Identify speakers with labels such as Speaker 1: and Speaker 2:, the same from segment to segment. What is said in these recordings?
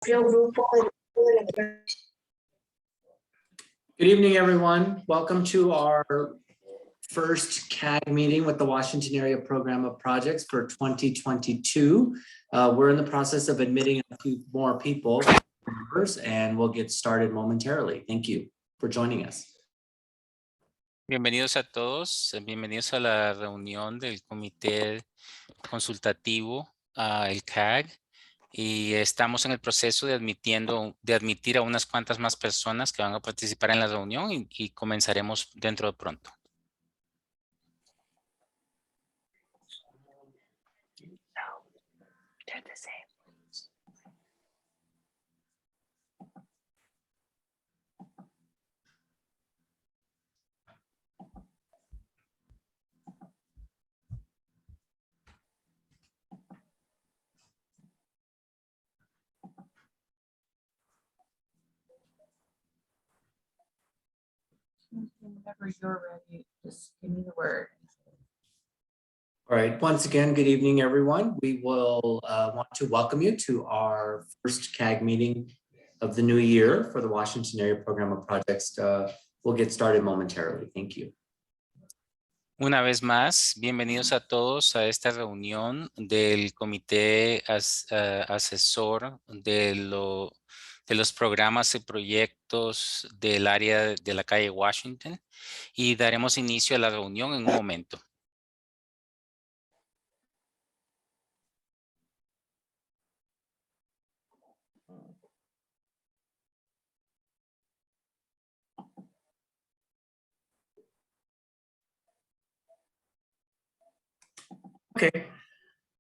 Speaker 1: Good evening, everyone. Welcome to our first CAG meeting with the Washington Area Program of Projects for 2022. We're in the process of admitting a few more people, and we'll get started momentarily. Thank you for joining us.
Speaker 2: Bienvenidos a todos, bienvenidos a la reunión del Comité Consultativo, el CAG, y estamos en el proceso de admitir a unas cuantas más personas que van a participar en la reunión y comenzaremos dentro de pronto.
Speaker 3: Whenever you're ready, just give me the word.
Speaker 1: All right, once again, good evening, everyone. We will want to welcome you to our first CAG meeting of the new year for the Washington Area Program of Projects. We'll get started momentarily. Thank you.
Speaker 2: Una vez más, bienvenidos a todos a esta reunión del Comité Asesor de los programas y proyectos del área de la calle Washington, y daremos inicio a la reunión en un momento.
Speaker 1: Okay,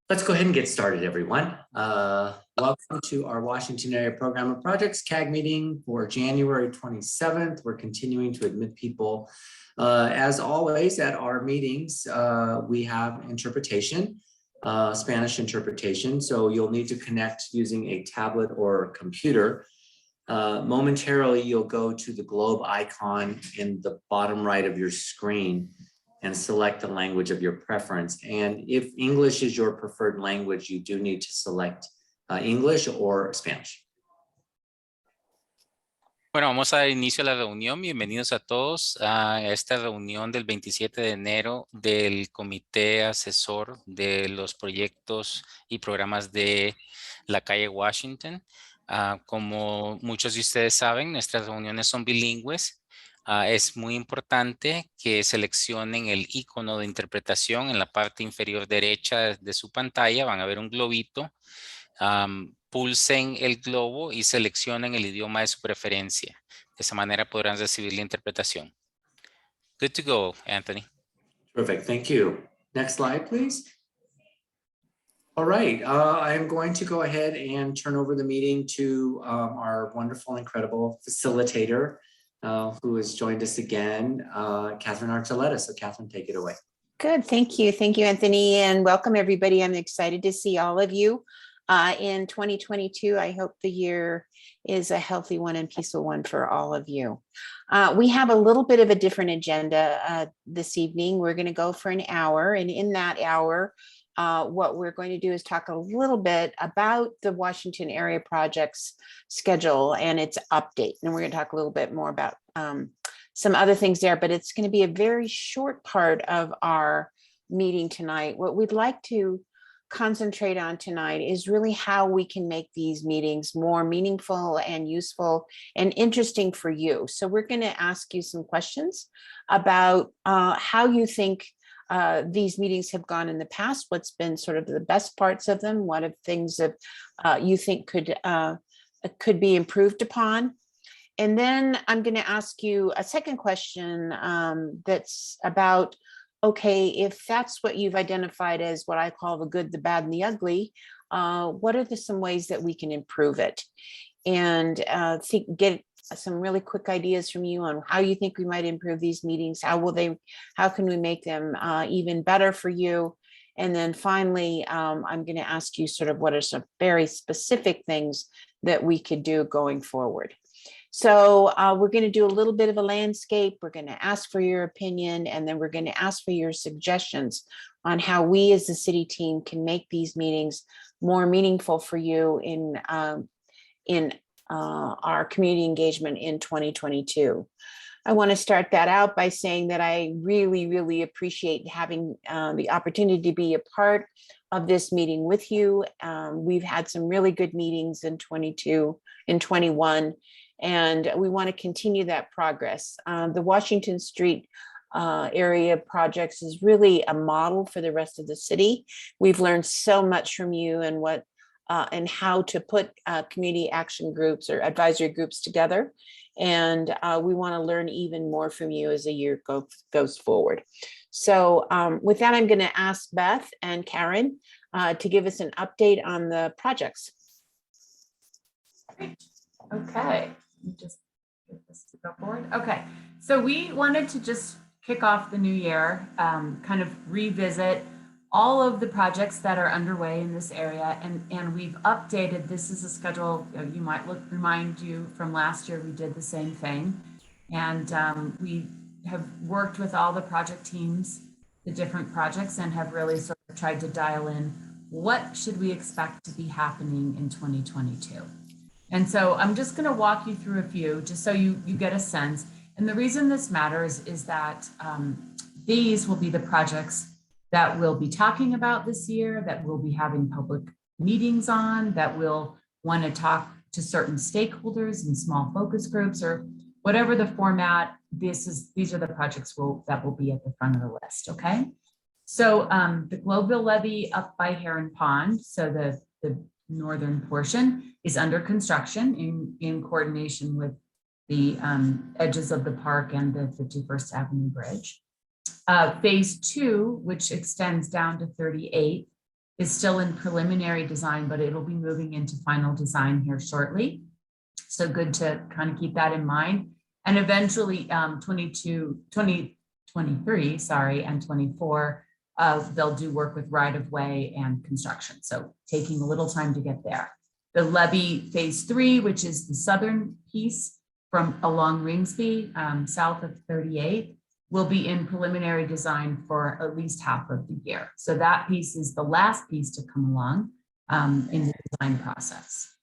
Speaker 1: let's go ahead and get started, everyone. Welcome to our Washington Area Program of Projects CAG meeting for January 27th. We're continuing to admit people. As always, at our meetings, we have interpretation, Spanish interpretation. So you'll need to connect using a tablet or computer. Momentarily, you'll go to the globe icon in the bottom right of your screen and select the language of your preference. And if English is your preferred language, you do need to select English or Spanish.
Speaker 2: Bueno, vamos a dar inicio a la reunión. Bienvenidos a todos a esta reunión del 27 de enero del Comité Asesor de los Proyectos y Programas de la calle Washington. Como muchos de ustedes saben, nuestras reuniones son bilingües. Es muy importante que seleccionen el icono de interpretación en la parte inferior derecha de su pantalla. Van a ver un globito. Pulsen el globo y seleccionen el idioma de su preferencia. De esa manera podrán recibir la interpretación. Good to go, Anthony.
Speaker 1: Perfect, thank you. Next slide, please. All right, I'm going to go ahead and turn over the meeting to our wonderful, incredible facilitator who has joined us again, Catherine Archuleta. So Catherine, take it away.
Speaker 3: Good, thank you. Thank you, Anthony, and welcome everybody. I'm excited to see all of you in 2022. I hope the year is a healthy one and peaceful one for all of you. We have a little bit of a different agenda this evening. We're going to go for an hour, and in that hour, what we're going to do is talk a little bit about the Washington Area Projects schedule and its update. And we're going to talk a little bit more about some other things there, but it's going to be a very short part of our meeting tonight. What we'd like to concentrate on tonight is really how we can make these meetings more meaningful and useful and interesting for you. So we're going to ask you some questions about how you think these meetings have gone in the past, what's been sort of the best parts of them, what are things that you think could be improved upon. And then I'm going to ask you a second question that's about, okay, if that's what you've identified as what I call the good, the bad, and the ugly, what are some ways that we can improve it? And get some really quick ideas from you on how you think we might improve these meetings. How can we make them even better for you? And then finally, I'm going to ask you sort of what are some very specific things that we could do going forward. So we're going to do a little bit of a landscape. We're going to ask for your opinion, and then we're going to ask for your suggestions on how we as the city team can make these meetings more meaningful for you in our community engagement in 2022. I want to start that out by saying that I really, really appreciate having the opportunity to be a part of this meeting with you. We've had some really good meetings in 22, in 21, and we want to continue that progress. The Washington Street area projects is really a model for the rest of the city. We've learned so much from you and what and how to put community action groups or advisory groups together. And we want to learn even more from you as the year goes forward. So with that, I'm going to ask Beth and Karen to give us an update on the projects.
Speaker 4: Great. Okay, let me just get this to go forward. Okay, so we wanted to just kick off the new year, kind of revisit all of the projects that are underway in this area, and we've updated. This is a schedule. You might remind you from last year we did the same thing, and we have worked with all the project teams, the different projects, and have really sort of tried to dial in what should we expect to be happening in 2022. And so I'm just going to walk you through a few just so you get a sense. And the reason this matters is that these will be the projects that we'll be talking about this year, that we'll be having public meetings on, that we'll want to talk to certain stakeholders and small focus groups, or whatever the format. These are the projects that will be at the front of the list. Okay. So the Globeville levee up by Heron Pond, so the northern portion, is under construction in coordination with the edges of the park and the 51st Avenue Bridge. Phase 2, which extends down to 38, is still in preliminary design, but it'll be moving into final design here shortly. So good to kind of keep that in mind. And eventually 2023, sorry, and 24, they'll do work with right-of-way and construction. So taking a little time to get there. The levee phase 3, which is the southern piece from along Ringsby, south of 38, will be in preliminary design for at least half of the year. So that piece is the last piece to come along in the design process.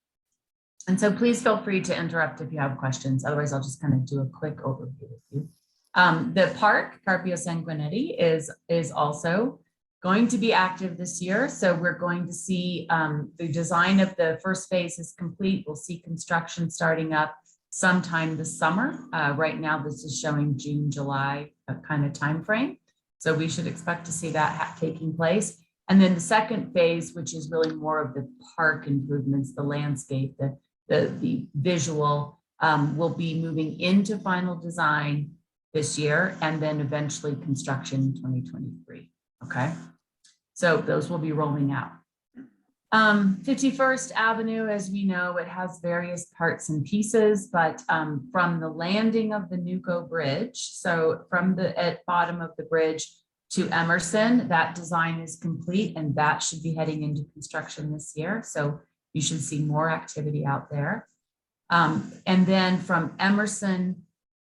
Speaker 4: And so please feel free to interrupt if you have questions. Otherwise, I'll just kind of do a quick overview with you. The park, Carpio Sanguinetti, is also going to be active this year. So we're going to see the design of the first phase is complete. We'll see construction starting up sometime this summer. Right now, this is showing June, July kind of time frame. So we should expect to see that taking place. And then the second phase, which is really more of the park improvements, the landscape, the visual, will be moving into final design this year, and then eventually construction in 2023. Okay, so those will be rolling out. 51st Avenue, as we know, it has various parts and pieces, but from the landing of the Nuco Bridge, so from the bottom of the bridge to Emerson, that design is complete, and that should be heading into construction this year. So you should see more activity out there. And then from Emerson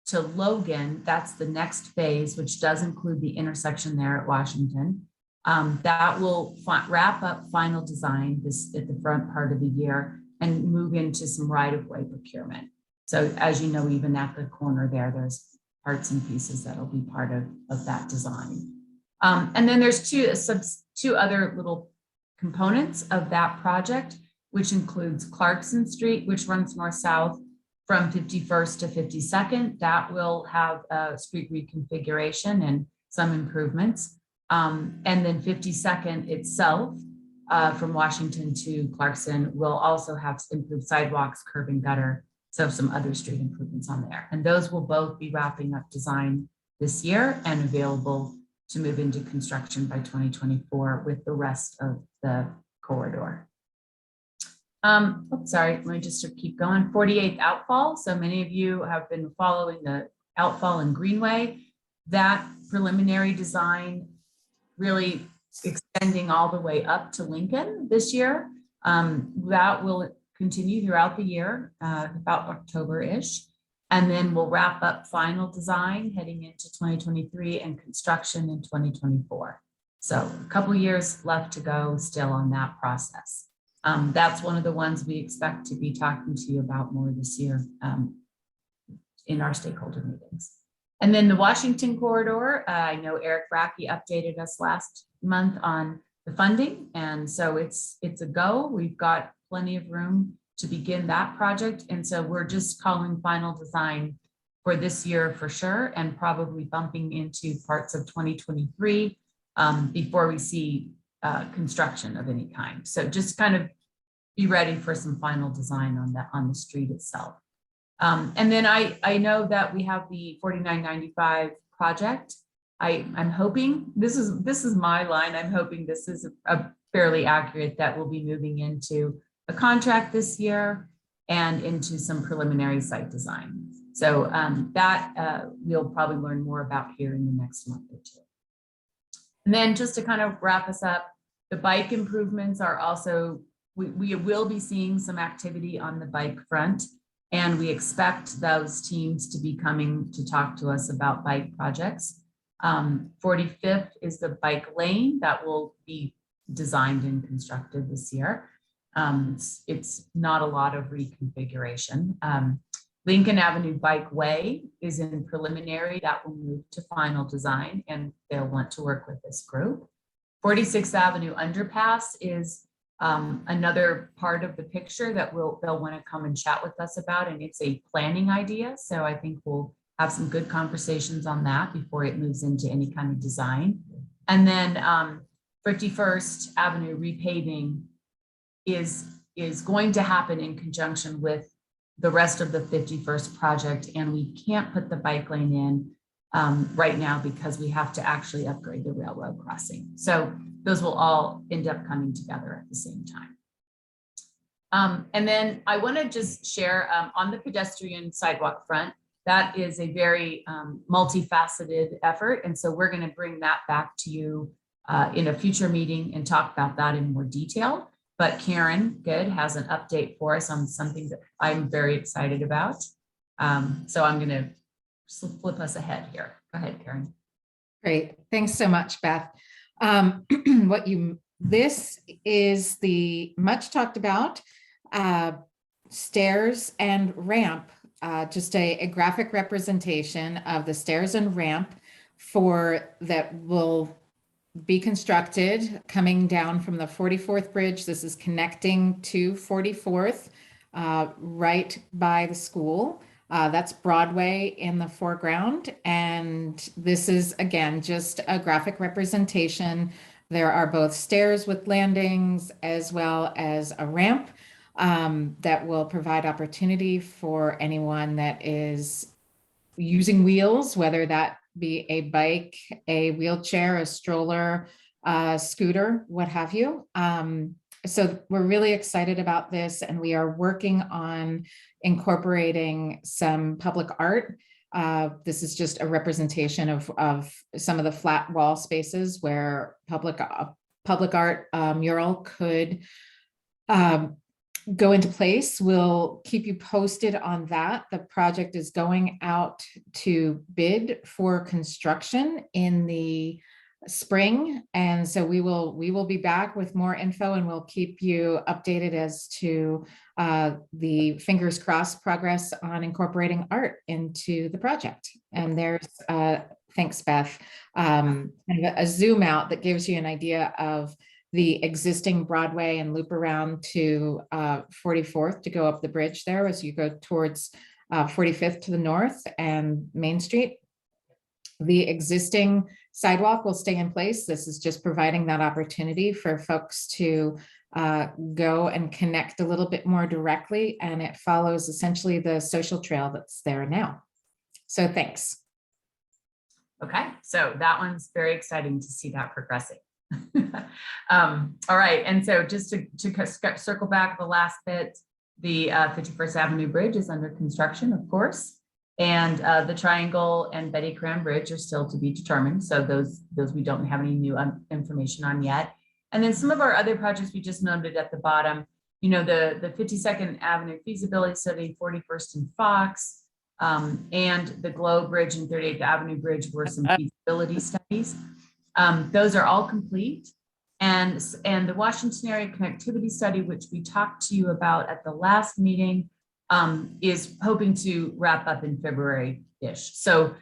Speaker 4: to Logan, that's the next phase, which does include the intersection there at Washington. That will wrap up final design at the front part of the year and move into some right-of-way procurement. So as you know, even at the corner there, there's parts and pieces that'll be part of that design. And then there's two other little components of that project, which includes Clarkson Street, which runs north-south from 51st to 52nd. That will have a street reconfiguration and some improvements. And then 52nd itself, from Washington to Clarkson, will also have improved sidewalks, curb and gutter, so some other street improvements on there. And those will both be wrapping up design this year and available to move into construction by 2024 with the rest of the corridor. Oops, sorry, let me just keep going. 48th Outfall. So many of you have been following the Outfall and Greenway. That preliminary design really extending all the way up to Lincoln this year. That will continue throughout the year, about October-ish. And then we'll wrap up final design heading into 2023 and construction in 2024. So a couple years left to go still on that process. That's one of the ones we expect to be talking to you about more this year in our stakeholder meetings. And then the Washington corridor, I know Eric Brackey updated us last month on the funding. And so it's a go. We've got plenty of room to begin that project. And so we're just calling final design for this year for sure, and probably bumping into parts of 2023 before we see construction of any kind. So just kind of be ready for some final design on the street itself. And then I know that we have the 4995 project. I'm hoping this is my line. I'm hoping this is a fairly accurate, that we'll be moving into a contract this year and into some preliminary site design. So that we'll probably learn more about here in the next month or two. And then just to kind of wrap us up, the bike improvements are also, we will be seeing some activity on the bike front, and we expect those teams to be coming to talk to us about bike projects. 45th is the bike lane that will be designed and constructed this year. It's not a lot of reconfiguration. Lincoln Avenue Bike Way is in preliminary, that will move to final design, and they'll want to work with this group. 46th Avenue Underpass is another part of the picture that they'll want to come and chat with us about, and it's a planning idea. So I think we'll have some good conversations on that before it moves into any kind of design. And then 51st Avenue repaving is going to happen in conjunction with the rest of the 51st project, and we can't put the bike lane in right now because we have to actually upgrade the railroad crossing. So those will all end up coming together at the same time. And then I want to just share on the pedestrian sidewalk front, that is a very multifaceted effort. And so we're going to bring that back to you in a future meeting and talk about that in more detail. But Karen Good has an update for us on something that I'm very excited about. So I'm going to flip us ahead here. Go ahead, Karen.
Speaker 5: Great. Thanks so much, Beth. This is the much talked about stairs and ramp, just a graphic representation of the stairs and ramp that will be constructed coming down from the 44th bridge. This is connecting to 44th right by the school. That's Broadway in the foreground. And this is, again, just a graphic representation. There are both stairs with landings as well as a ramp that will provide opportunity for anyone that is using wheels, whether that be a bike, a wheelchair, a stroller, a scooter, what have you. So we're really excited about this, and we are working on incorporating some public art. This is just a representation of some of the flat wall spaces where public art mural could go into place. We'll keep you posted on that. The project is going out to bid for construction in the spring, and so we will be back with more info, and we'll keep you updated as to the fingers crossed progress on incorporating art into the project. And there's thanks, Beth, kind of a zoom out that gives you an idea of the existing Broadway and loop around to 44th to go up the bridge there as you go towards 45th to the north and Main Street. The existing sidewalk will stay in place. This is just providing that opportunity for folks to go and connect a little bit more directly, and it follows essentially the social trail that's there now. So thanks.
Speaker 4: Okay, so that one's very exciting to see that progressing. All right, and so just to circle back the last bit, the 51st Avenue Bridge is under construction, of course, and the Triangle and Betty Cram Bridge are still to be determined. So those we don't have any new information on yet. And then some of our other projects we just noted at the bottom, you know, the 52nd Avenue feasibility study, 41st and Fox, and the Glow Bridge and 38th Avenue Bridge were some feasibility studies. Those are all complete. And the Washington Area Connectivity Study, which we talked to you about at the last meeting, is hoping to wrap up in February-ish. So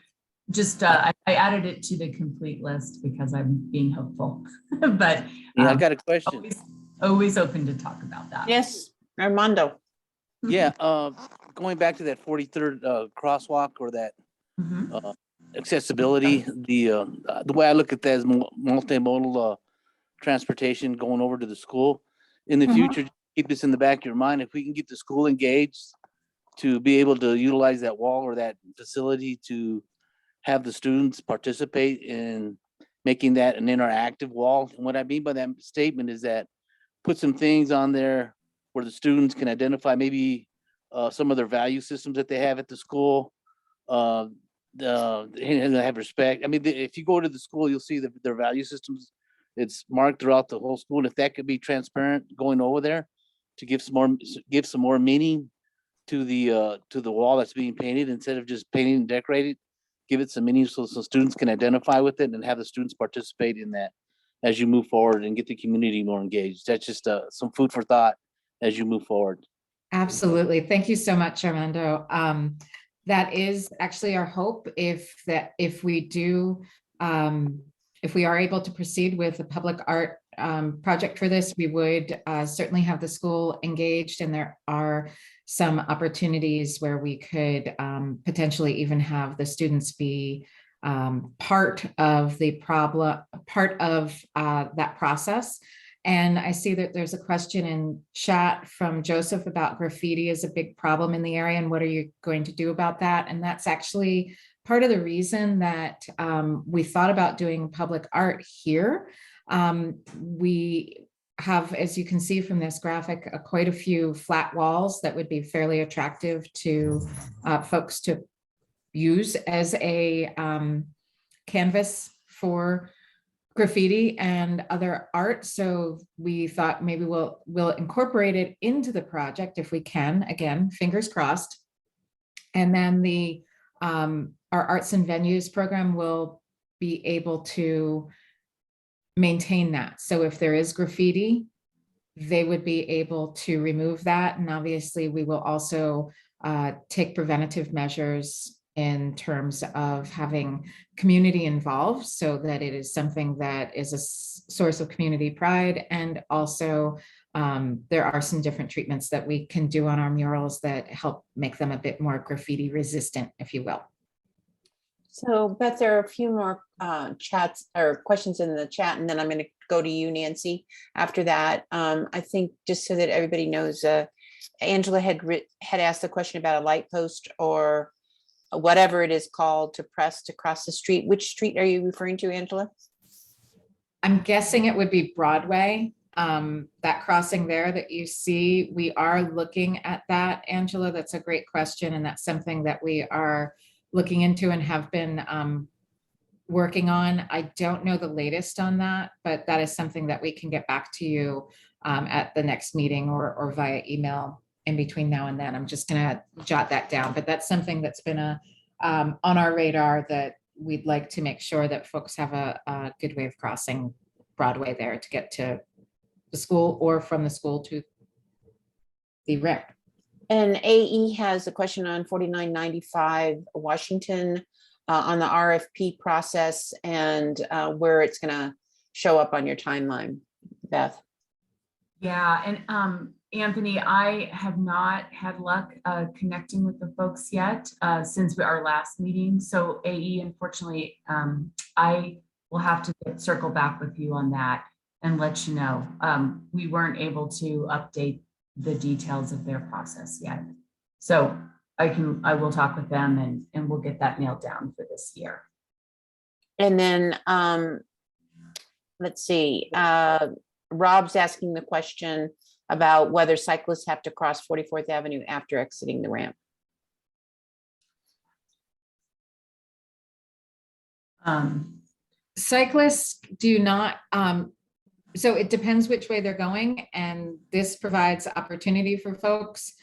Speaker 4: just, I added it to the complete list because I'm being hopeful, but
Speaker 6: Yeah, I got a question.
Speaker 4: always open to talk about that.
Speaker 3: Yes, Armando.
Speaker 6: Yeah, going back to that 43rd crosswalk or that
Speaker 4: Mhm.
Speaker 6: accessibility, the way I look at that is multimodal transportation going over to the school. In the future, keep this in the back of your mind. If we can get the school engaged to be able to utilize that wall or that facility to have the students participate in making that an interactive wall. And what I mean by that statement is that put some things on there where the students can identify maybe some of their value systems that they have at the school. And have respect. I mean, if you go to the school, you'll see their value systems. It's marked throughout the whole school. And if that could be transparent going over there to give some more meaning to the wall that's being painted, instead of just painting and decorating, give it some meaning so students can identify with it and have the students participate in that as you move forward and get the community more engaged. That's just some food for thought as you move forward.
Speaker 5: Absolutely. Thank you so much, Armando. That is actually our hope. If we are able to proceed with a public art project for this, we would certainly have the school engaged, and there are some opportunities where we could potentially even have the students be part of the problem, part of that process. And I see that there's a question in chat from Joseph about graffiti is a big problem in the area, and what are you going to do about that? And that's actually part of the reason that we thought about doing public art here. We have, as you can see from this graphic, quite a few flat walls that would be fairly attractive to folks to use as a canvas for graffiti and other art. So we thought maybe we'll incorporate it into the project if we can, again, fingers crossed. And then our arts and venues program will be able to maintain that. So if there is graffiti, they would be able to remove that. And obviously we will also take preventative measures in terms of having community involved so that it is something that is a source of community pride. And also there are some different treatments that we can do on our murals that help make them a bit more graffiti resistant, if you will.
Speaker 3: So Beth, there are a few more chats or questions in the chat, and then I'm going to go to you, Nancy, after that. I think just so that everybody knows, Angela had asked the question about a light post or whatever it is called to press to cross the street. Which street are you referring to, Angela?
Speaker 5: I'm guessing it would be Broadway. That crossing there that you see, we are looking at that, Angela. That's a great question. And that's something that we are looking into and have been working on. I don't know the latest on that, but that is something that we can get back to you at the next meeting or via email in between now and then. I'm just gonna jot that down, but that's something that's been on our radar that we'd like to make sure that folks have a good way of crossing Broadway there to get to the school or from the school to the ramp.
Speaker 3: And AE has a question on 4995 Washington on the RFP process and where it's going to show up on your timeline, Beth.
Speaker 4: Yeah, and Anthony, I have not had luck connecting with the folks yet since our last meeting. So AE, unfortunately, I will have to circle back with you on that and let you know. We weren't able to update the details of their process yet. So I will talk with them and we'll get that nailed down for this year.
Speaker 3: And then let's see, Rob's asking the question about whether cyclists have to cross 44th Avenue after exiting the ramp.
Speaker 5: Cyclists do not, so it depends which way they're going, and this provides opportunity for folks.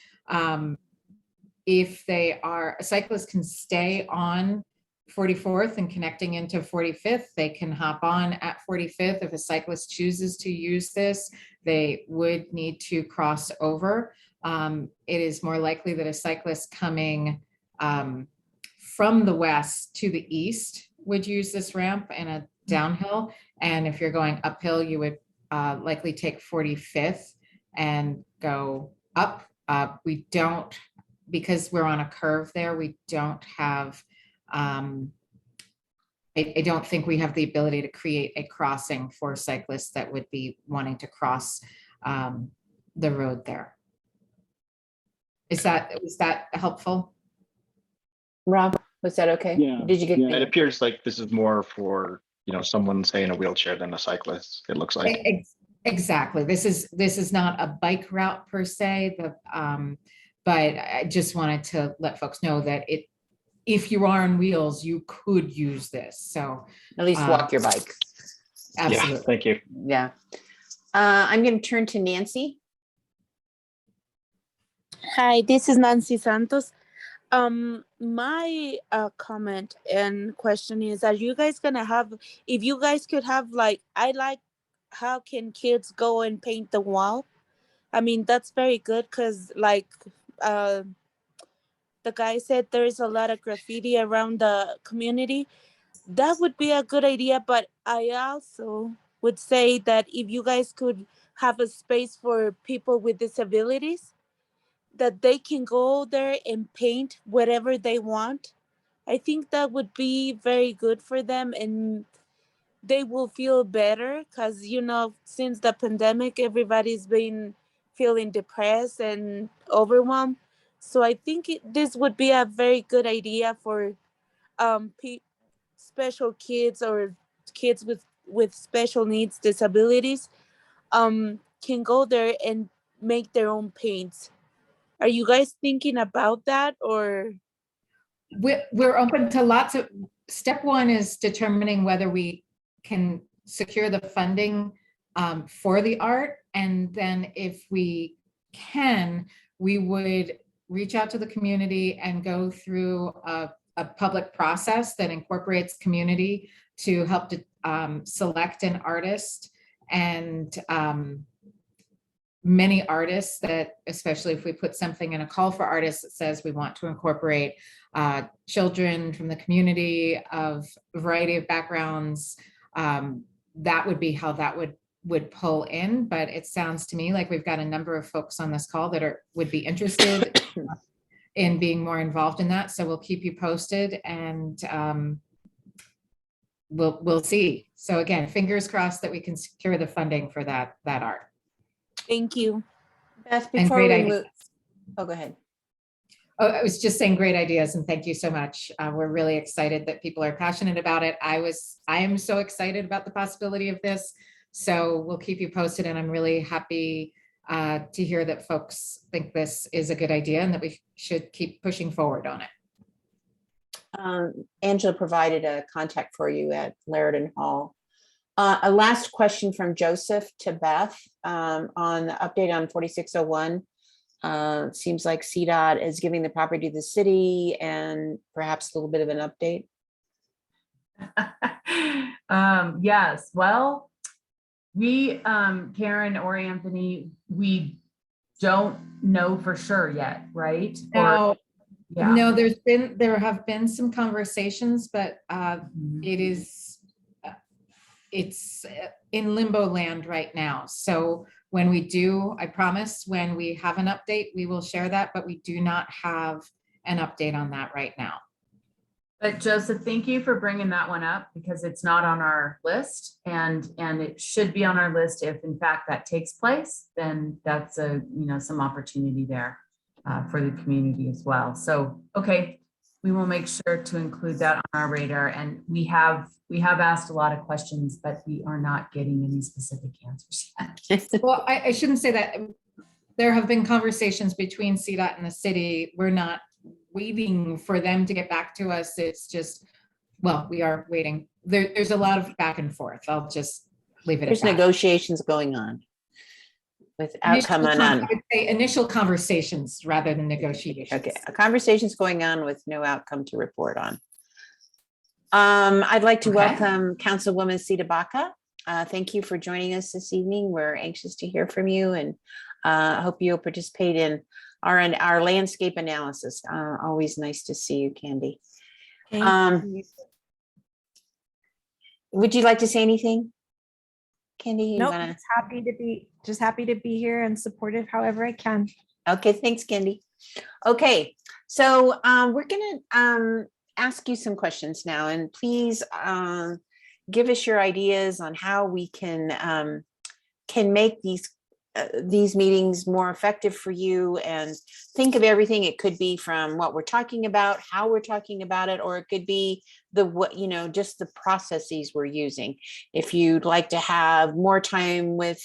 Speaker 5: If they are, a cyclist can stay on 44th and connecting into 45th, they can hop on at 45th. If a cyclist chooses to use this, they would need to cross over. It is more likely that a cyclist coming from the west to the east would use this ramp in a downhill. And if you're going uphill, you would likely take 45th and go up. We don't, because we're on a curve there, we don't have, I don't think we have the ability to create a crossing for cyclists that would be wanting to cross the road there. Was that helpful?
Speaker 3: Rob, was that okay?
Speaker 7: Yeah,
Speaker 3: Did you get?
Speaker 7: It appears like this is more for, someone say in a wheelchair than a cyclist, it looks like.
Speaker 5: Exactly. This is not a bike route per se, but I just wanted to let folks know that if you are on wheels, you could use this. So
Speaker 3: At least walk your bike.
Speaker 5: absolutely.
Speaker 7: Yeah, thank you.
Speaker 3: Yeah. I'm going to turn to Nancy.
Speaker 8: Hi, this is Nancy Santos. My comment and question is, are you guys gonna have, if you guys could have how can kids go and paint the wall? I mean, that's very good because the guy said there is a lot of graffiti around the community. That would be a good idea, but I also would say that if you guys could have a space for people with disabilities, that they can go there and paint whatever they want. I think that would be very good for them, and they will feel better because, since the pandemic, everybody's been feeling depressed and overwhelmed. So I think this would be a very good idea for special kids or kids with special needs, disabilities, can go there and make their own paints. Are you guys thinking about that, or?
Speaker 5: We're open to lots of, step one is determining whether we can secure the funding for the art. And then if we can, we would reach out to the community and go through a public process that incorporates community to help to select an artist. And many artists that, especially if we put something in a call for artists that says we want to incorporate children from the community of a variety of backgrounds, that would be how that would pull in. But it sounds to me like we've got a number of folks on this call that would be interested in being more involved in that. So we'll keep you posted, and we'll see. So again, fingers crossed that we can secure the funding for that art.
Speaker 8: Thank you.
Speaker 3: Beth,
Speaker 5: And
Speaker 3: before
Speaker 5: great
Speaker 3: we
Speaker 5: idea.
Speaker 3: move. Oh, go ahead.
Speaker 5: Oh, I was just saying great ideas, and thank you so much. We're really excited that people are passionate about it. I am so excited about the possibility of this. So we'll keep you posted, and I'm really happy to hear that folks think this is a good idea and that we should keep pushing forward on it.
Speaker 3: Angela provided a contact for you at Laird Hall. A last question from Joseph to Beth on the update on 4601. Seems like CDOT is giving the property to the city, and perhaps a little bit of an update.
Speaker 4: Yes, well, we, Karen or Anthony, we don't know for sure yet, right?
Speaker 5: No,
Speaker 4: Yeah.
Speaker 5: no, there have been some conversations, but it's in limbo land right now. So when we do, I promise, when we have an update, we will share that, but we do not have an update on that right now.
Speaker 4: But Joseph, thank you for bringing that one up, because it's not on our list, and it should be on our list. If in fact that takes place, then that's some opportunity there for the community as well. So, okay, we will make sure to include that on our radar. And we have asked a lot of questions, but we are not getting any specific answers yet.
Speaker 5: Well, I shouldn't say that. There have been conversations between CDOT and the city. We're not waiting for them to get back to us. It's just, well, we are waiting. There's a lot of back and forth. I'll just leave it at
Speaker 3: There's
Speaker 5: that.
Speaker 3: negotiations going on with outcome
Speaker 5: I
Speaker 3: on.
Speaker 5: would say initial conversations rather than negotiations.
Speaker 3: Okay, a conversation's going on with no outcome to report on. I'd like to
Speaker 4: Okay.
Speaker 3: welcome Councilwoman Sita Baca. Thank you for joining us this evening. We're anxious to hear from you, and hope you'll participate in our landscape analysis. Always nice to see you, Candy. Would you like to say anything, Candy? You
Speaker 9: Nope,
Speaker 3: wanna-
Speaker 9: just happy to be here and supportive however I can.
Speaker 3: Okay, thanks, Candy. Okay, so we're gonna ask you some questions now, and please give us your ideas on how we can make these meetings more effective for you, and think of everything. It could be from what we're talking about, how we're talking about it, or it could be just the processes we're using. If you'd like to have more time with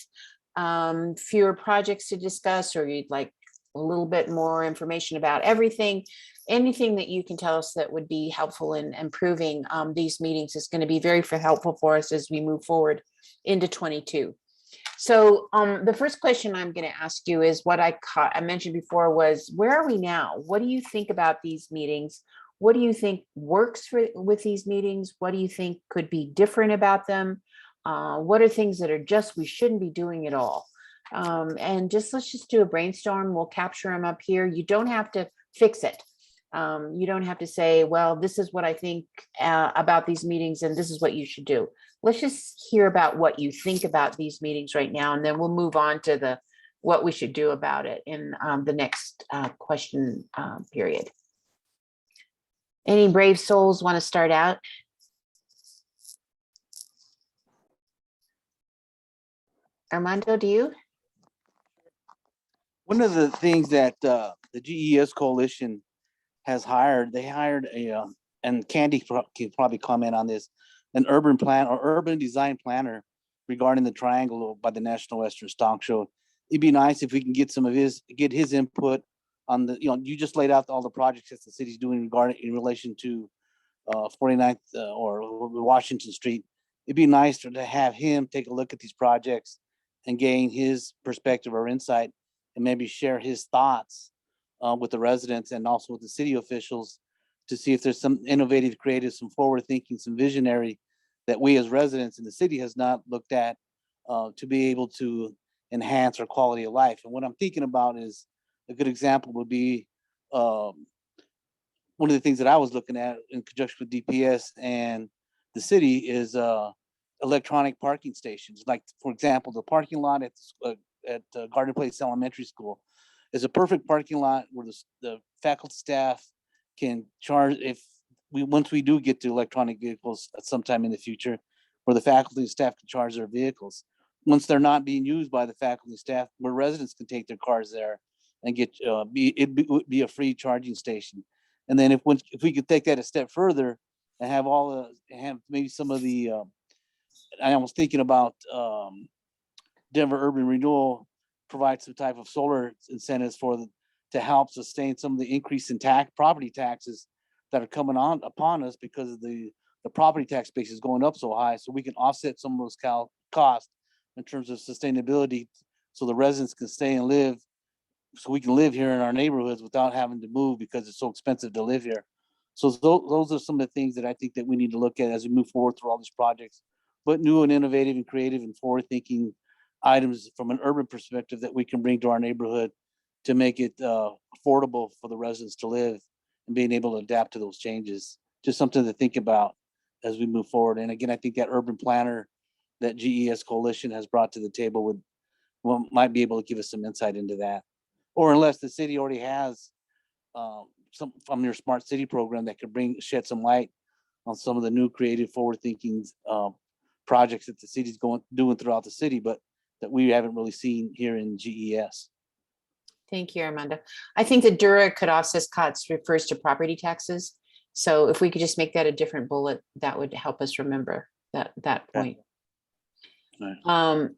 Speaker 3: fewer projects to discuss, or you'd like a little bit more information about everything, anything that you can tell us that would be helpful in improving these meetings is going to be very helpful for us as we move forward into 22. So the first question I'm going to ask you is what I mentioned before was, where are we now? What do you think about these meetings? What do you think works with these meetings? What do you think could be different about them? What are things that are just, we shouldn't be doing at all? And let's just do a brainstorm. We'll capture them up here. You don't have to fix it. You don't have to say, well, this is what I think about these meetings, and this is what you should do. Let's just hear about what you think about these meetings right now, and then we'll move on to what we should do about it in the next question period. Any brave souls want to start out? Armando, do you?
Speaker 6: One of the things that the GES Coalition has hired, they hired and Candy can probably comment on this, an urban design planner regarding the triangle by the National Western Stock Show. It'd be nice if we can get his input on you just laid out all the projects that the city's doing in relation to 49th or Washington Street. It'd be nice to have him take a look at these projects and gain his perspective or insight, and maybe share his thoughts with the residents and also with the city officials, to see if there's some innovative, creative, some forward thinking, some visionary that we as residents in the city has not looked at to be able to enhance our quality of life. And what I'm thinking about is, a good example would be one of the things that I was looking at in conjunction with DPS and the city is electronic parking stations. Like, for example, the parking lot at Garden Place Elementary School is a perfect parking lot where the faculty staff can charge, once we do get to electronic vehicles at some time in the future, where the faculty and staff can charge their vehicles. Once they're not being used by the faculty and staff, where residents can take their cars there and get it'd be a free charging station. And then if we could take that a step further and have maybe some of the I was thinking about Denver Urban Renewal provide some type of solar incentives to help sustain some of the increase in property taxes that are coming upon us, because of the property tax base is going up so high, so we can offset some of those costs in terms of sustainability, so the residents can stay and live, so we can live here in our neighborhoods without having to move because it's so expensive to live here. So those are some of the things that I think that we need to look at as we move forward through all these projects, but new and innovative and creative and forward thinking items from an urban perspective that we can bring to our neighborhood to make it affordable for the residents to live, and being able to adapt to those changes. Just something to think about as we move forward. And again, I think that urban planner that GES Coalition has brought to the table might be able to give us some insight into that. Or unless the city already has some from your smart city program that could shed some light on some of the new creative forward thinking projects that the city's doing throughout the city, but that we haven't really seen here in GES.
Speaker 3: Thank you, Armando. I think the Dura could offset costs refers to property taxes. So if we could just make that a different bullet, that would help us remember that point.
Speaker 6: Right.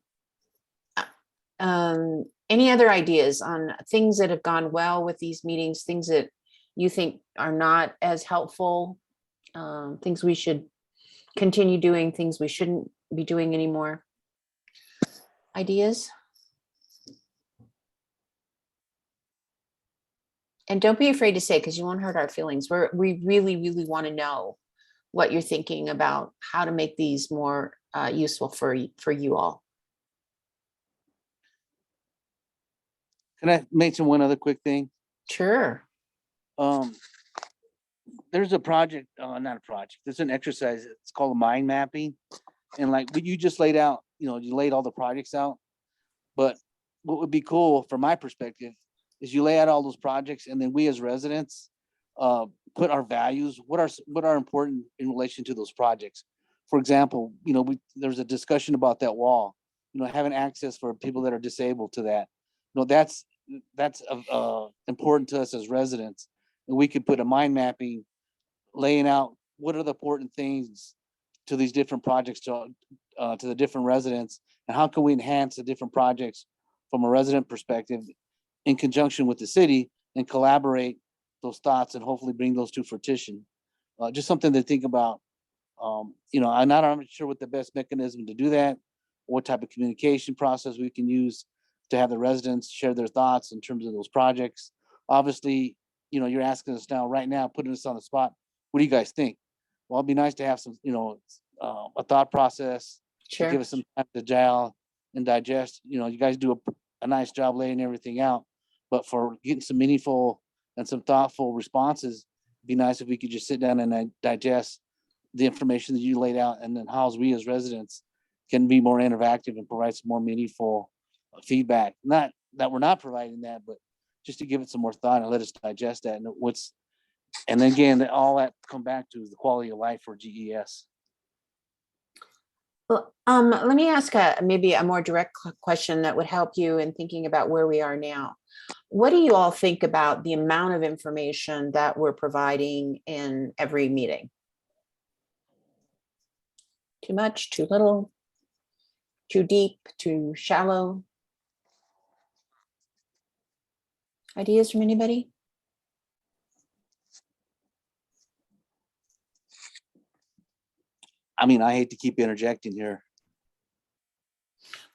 Speaker 3: Any other ideas on things that have gone well with these meetings, things that you think are not as helpful, things we should continue doing, things we shouldn't be doing anymore? Ideas? And don't be afraid to say, because you won't hurt our feelings. We really, really want to know what you're thinking about how to make these more useful for you all.
Speaker 6: Can I mention one other quick thing?
Speaker 3: Sure.
Speaker 6: There's a project, not a project, there's an exercise, it's called mind mapping. And like what you just laid out, you laid all the projects out. But what would be cool from my perspective is you lay out all those projects and then we as residents put our values, what are important in relation to those projects. For example, there's a discussion about that wall, having access for people that are disabled to that. That's important to us as residents. And we could put a mind mapping laying out what are the important things to these different projects to the different residents, and how can we enhance the different projects from a resident perspective in conjunction with the city and collaborate those thoughts and hopefully bring those to fruition. Just something to think about. I'm not sure what the best mechanism to do that, what type of communication process we can use to have the residents share their thoughts in terms of those projects. Obviously, you're asking us right now, putting us on the spot. What do you guys think? Well, it'd be nice to have some, a thought process to give us some time to gel and digest. You guys do a nice job laying everything out, but for getting some meaningful and some thoughtful responses, it'd be nice if we could just sit down and digest the information that you laid out, and then how we as residents can be more interactive and provide some more meaningful feedback. Not that we're not providing that, but just to give it some more thought and let us digest that. And then again, all that come back to the quality of life for GES.
Speaker 3: Well, let me ask maybe a more direct question that would help you in thinking about where we are now. What do you all think about the amount of information that we're providing in every meeting? Too much, too little, too deep, too shallow? Ideas from anybody?
Speaker 6: I mean, I hate to keep interjecting here.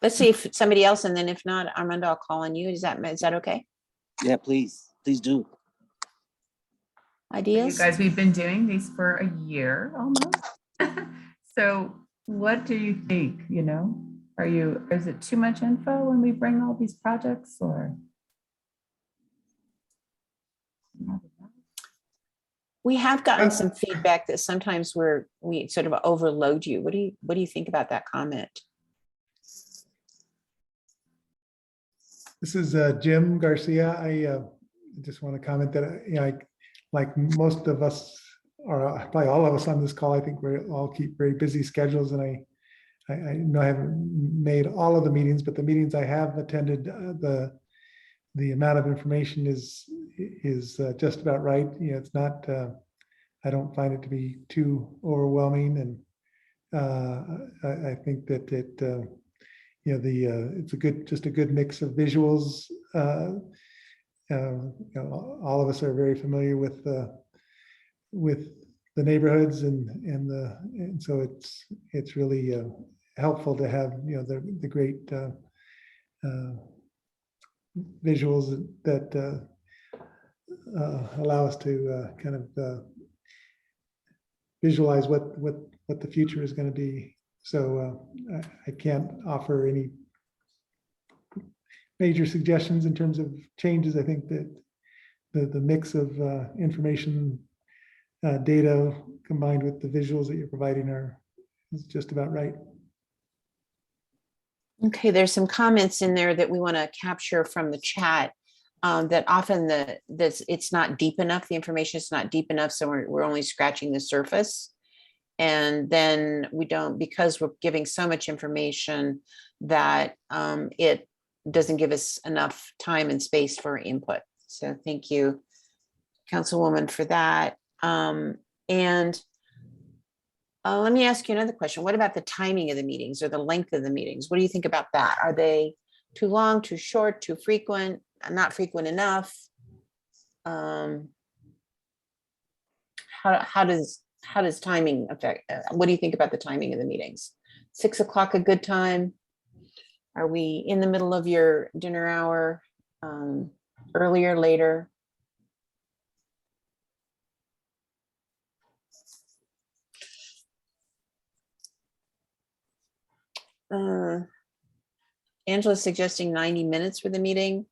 Speaker 3: Let's see if somebody else, and then if not, Armando, I'll call on you. Is that okay?
Speaker 6: Yeah, please do.
Speaker 3: Ideas?
Speaker 4: You guys, we've been doing these for a year almost. So what do you think, is it too much info when we bring all these projects, or?
Speaker 3: We have gotten some feedback that sometimes we sort of overload you. What do you think about that comment?
Speaker 10: This is Jim Garcia. I just want to comment that like most of us, or probably all of us on this call, I think we all keep very busy schedules, and I know I haven't made all of the meetings, but the meetings I have attended, the amount of information is just about right. It's not. I don't find it to be too overwhelming, and I think that it's just a good mix of visuals. All of us are very familiar with the neighborhoods, and so it's really helpful to have the great visuals that allow us to kind of visualize what the future is going to be. So I can't offer any major suggestions in terms of changes. I think that the mix of information, data combined with the visuals that you're providing is just about right.
Speaker 3: Okay, there's some comments in there that we want to capture from the chat. That often it's not deep enough. The information is not deep enough, so we're only scratching the surface. And then we don't, because we're giving so much information that it doesn't give us enough time and space for input. So thank you, Councilwoman, for that. And let me ask you another question. What about the timing of the meetings or the length of the meetings? What do you think about that? Are they too long, too short, too frequent, not frequent enough? How does timing affect? What do you think about the timing of the meetings? 6 o'clock a good time? Are we in the middle of your dinner hour? Earlier, later? Angela's suggesting 90 minutes for the meeting.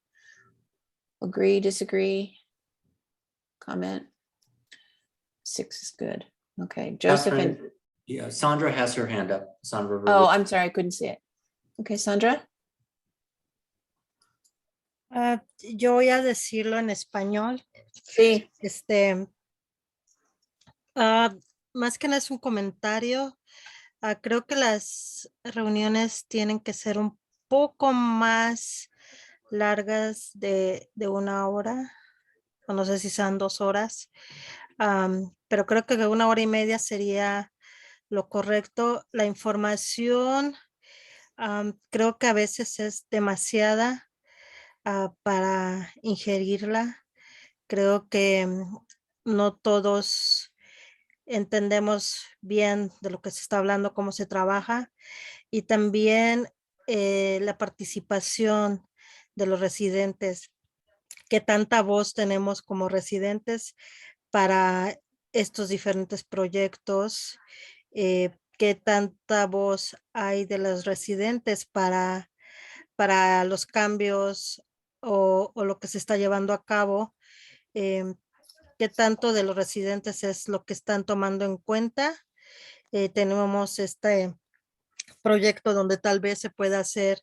Speaker 3: Agree, disagree? Comment? 6 is good. Okay, Joseph and,
Speaker 1: Catherine, yeah, Sandra has her hand up. Sandra.
Speaker 3: oh, I'm sorry, I couldn't see it. Okay, Sandra?
Speaker 9: Yo voy a decirlo en español.
Speaker 3: Sí.
Speaker 9: Más que nada es un comentario. Creo que las reuniones tienen que ser un poco más largas de 1 hora. O no sé si sean 2 horas. Pero creo que 1 hora y media sería lo correcto. La información creo que a veces es demasiada para ingerirla. Creo que no todos entendemos bien de lo que se está hablando, cómo se trabaja, y también la participación de los residentes, qué tanta voz tenemos como residentes para estos diferentes proyectos, qué tanta voz hay de los residentes para los cambios o lo que se está llevando a cabo, qué tanto de los residentes es lo que están tomando en cuenta. Tenemos este proyecto donde tal vez se pueda hacer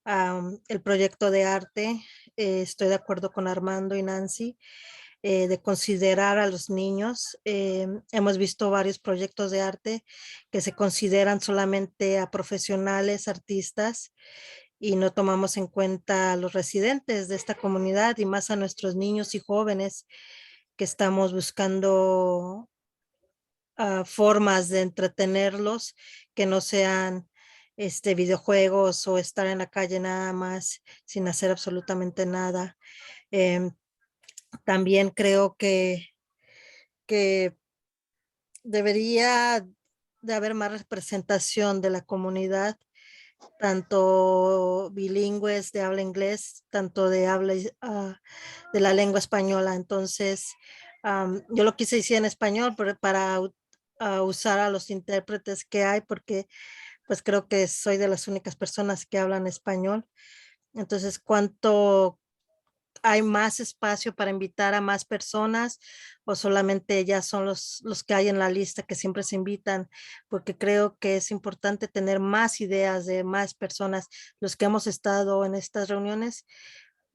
Speaker 9: el proyecto de arte. Estoy de acuerdo con Armando y Nancy de considerar a los niños. Hemos visto varios proyectos de arte que se consideran solamente a profesionales, artistas, y no tomamos en cuenta a los residentes de esta comunidad y más a nuestros niños y jóvenes que estamos buscando formas de entretenerlos que no sean videojuegos o estar en la calle nada más sin hacer absolutamente nada. También creo que debería de haber más representación de la comunidad, tanto bilingües de habla inglés, tanto de habla de la lengua española. Entonces, yo lo quise decir en español pero para usar a los intérpretes que hay, porque pues creo que soy de las únicas personas que hablan español. Entonces, ¿cuánto hay más espacio para invitar a más personas o solamente ya son los que hay en la lista que siempre se invitan? Porque creo que es importante tener más ideas de más personas. Los que hemos estado en estas reuniones,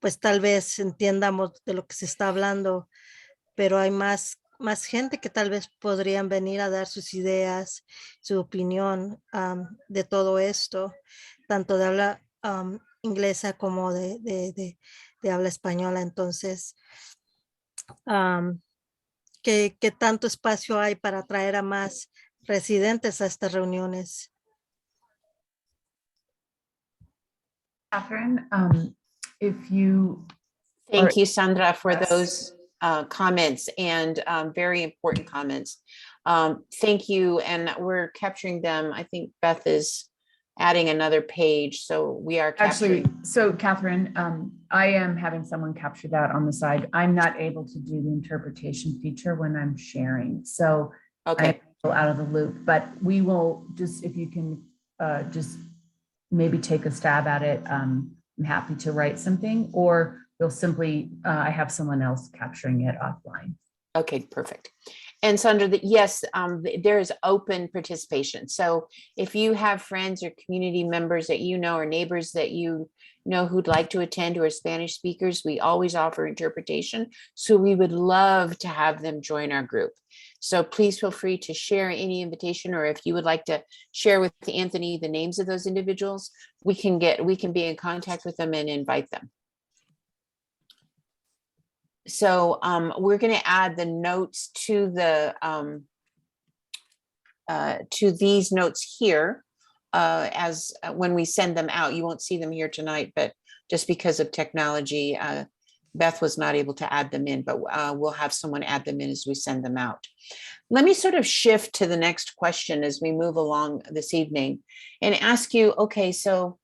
Speaker 9: pues tal vez entiendamos de lo que se está hablando, pero hay más gente que tal vez podrían venir a dar sus ideas, su opinión de todo esto, tanto de habla inglesa como de habla española. Entonces, ¿qué tanto espacio hay para atraer a más residentes a estas reuniones?
Speaker 4: Catherine, if you.
Speaker 3: Thank you, Sandra, for
Speaker 4: Yes.
Speaker 3: those comments and very important comments. Thank you, and we're capturing them. I think Beth is adding another page, so we are
Speaker 4: Actually,
Speaker 3: capturing.
Speaker 4: so Catherine, I am having someone capture that on the side. I'm not able to do the interpretation feature when I'm sharing, so
Speaker 3: Okay,
Speaker 4: I'm still out of the loop, but we will just, if you can just maybe take a stab at it, I'm happy to write something, or we'll simply, I have someone else capturing it offline.
Speaker 3: okay, perfect. And Sandra, yes, there is open participation. So if you have friends or community members that you know or neighbors that you know who'd like to attend who are Spanish speakers, we always offer interpretation. So we would love to have them join our group. So please feel free to share any invitation, or if you would like to share with Anthony the names of those individuals, we can be in contact with them and invite them. So we're going to add the notes to the to these notes here as when we send them out. You won't see them here tonight, but just because of technology, Beth was not able to add them in, but we'll have someone add them in as we send them out. Let me sort of shift to the next question as we move along this evening and ask you, okay, so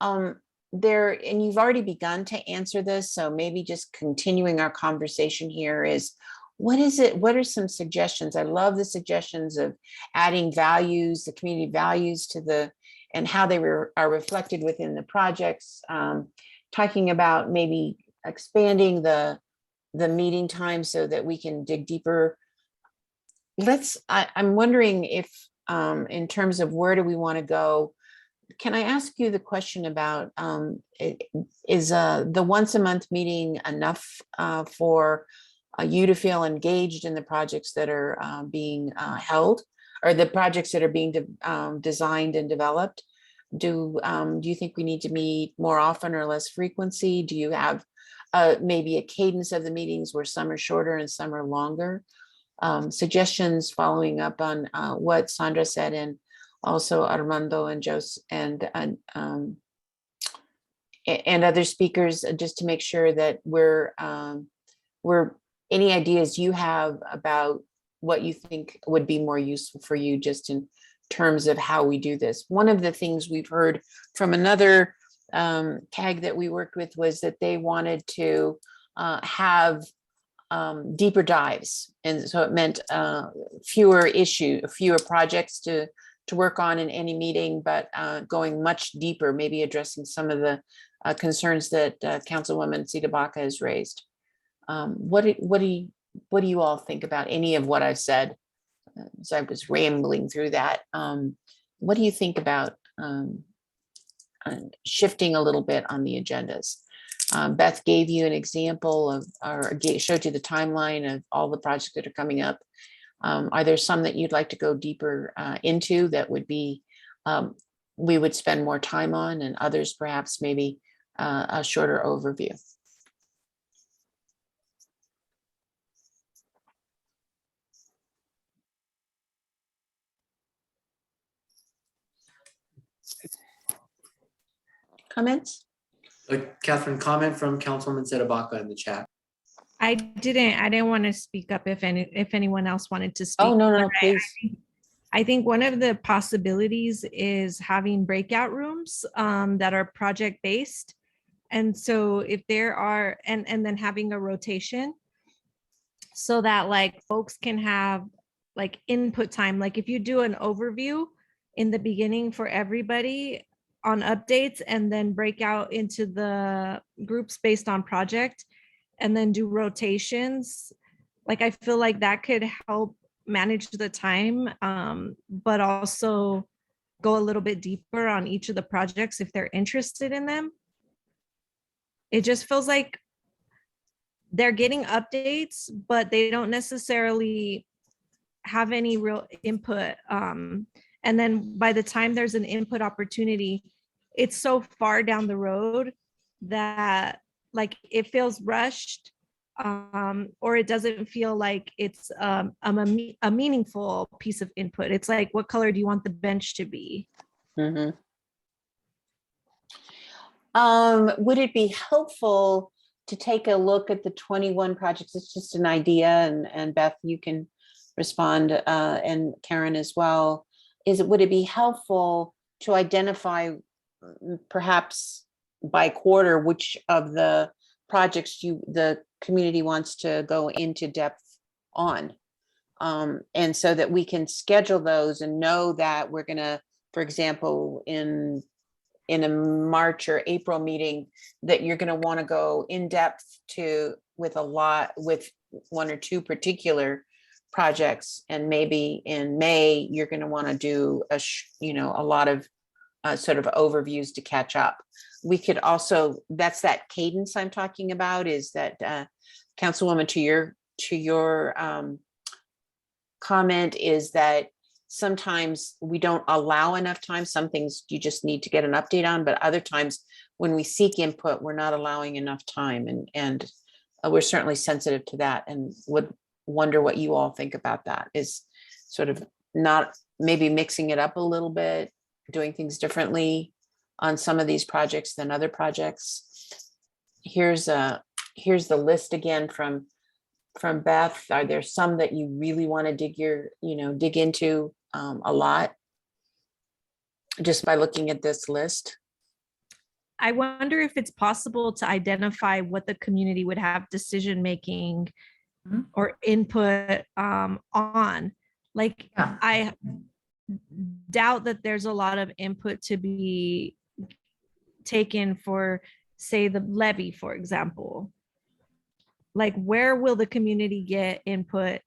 Speaker 3: and you've already begun to answer this, so maybe just continuing our conversation here is, what are some suggestions? I love the suggestions of adding values, the community values to the and how they are reflected within the projects. Talking about maybe expanding the meeting time so that we can dig deeper. I'm wondering if in terms of where do we want to go, can I ask you the question about is the once a month meeting enough for you to feel engaged in the projects that are being held, or the projects that are being designed and developed? Do you think we need to meet more often or less frequency? Do you have maybe a cadence of the meetings where some are shorter and some are longer? Suggestions following up on what Sandra said, and also Armando and Jose and other speakers, just to make sure that we're any ideas you have about what you think would be more useful for you, just in terms of how we do this. One of the things we've heard from another CAG that we worked with was that they wanted to have deeper dives, and so it meant fewer projects to work on in any meeting, but going much deeper, maybe addressing some of the concerns that Councilwoman Sitabaca has raised. What do you all think about any of what I've said? So I was rambling through that. What do you think about shifting a little bit on the agendas? Beth gave you an example of, or showed you the timeline of all the projects that are coming up. Are there some that you'd like to go deeper into that would be, we would spend more time on, and others perhaps maybe a shorter overview? Comments?
Speaker 1: Catherine, comment from Councilwoman Sitabaca in the chat.
Speaker 11: I didn't want to speak up if anyone else wanted to speak.
Speaker 3: Oh, no,
Speaker 11: but
Speaker 3: please.
Speaker 11: I think one of the possibilities is having breakout rooms that are project based. And so if there are, and then having a rotation so that like folks can have like input time. Like if you do an overview in the beginning for everybody on updates, and then break out into the groups based on project, and then do rotations. Like I feel like that could help manage the time, but also go a little bit deeper on each of the projects if they're interested in them. It just feels like they're getting updates, but they don't necessarily have any real input. And then by the time there's an input opportunity, it's so far down the road that like it feels rushed, or it doesn't feel like it's a meaningful piece of input. It's like, what color do you want the bench to be?
Speaker 3: Mm-hmm. Would it be helpful to take a look at the 21 projects? It's just an idea, and Beth, you can respond, and Karen as well. Would it be helpful to identify perhaps by quarter which of the projects the community wants to go into depth on, and so that we can schedule those and know that we're gonna, for example, in a March or April meeting, that you're going to want to go in depth with one or two particular projects, and maybe in May you're going to want to do a lot of sort of overviews to catch up. We could also, that's that cadence I'm talking about, is that Councilwoman, to your comment, is that sometimes we don't allow enough time. Some things you just need to get an update on, but other times when we seek input, we're not allowing enough time, and we're certainly sensitive to that, and would wonder what you all think about that. Is sort of not maybe mixing it up a little bit, doing things differently on some of these projects than other projects. Here's the list again from Beth. Are there some that you really want to dig into a lot just by looking at this list?
Speaker 11: I wonder if it's possible to identify what the community would have decision-making or input on. Like,
Speaker 4: Yeah.
Speaker 11: doubt that there's a lot of input to be taken for, say, the levy, for example. Like, where will the community get input?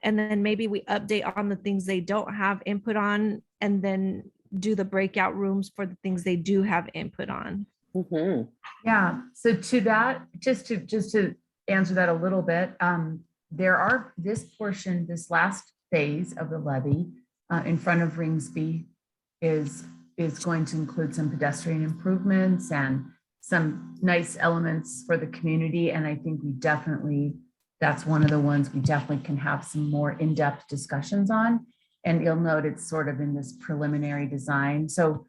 Speaker 11: And then maybe we update on the things they don't have input on, and then do the breakout rooms for the things they do have input on.
Speaker 3: Mhm.
Speaker 4: Yeah, so to that, just to answer that a little bit, there are this portion, this last phase of the levy in front of Ringsby is going to include some pedestrian improvements and some nice elements for the community. And I think that's one of the ones we definitely can have some more in-depth discussions on. And you'll note it's sort of in this preliminary design. So,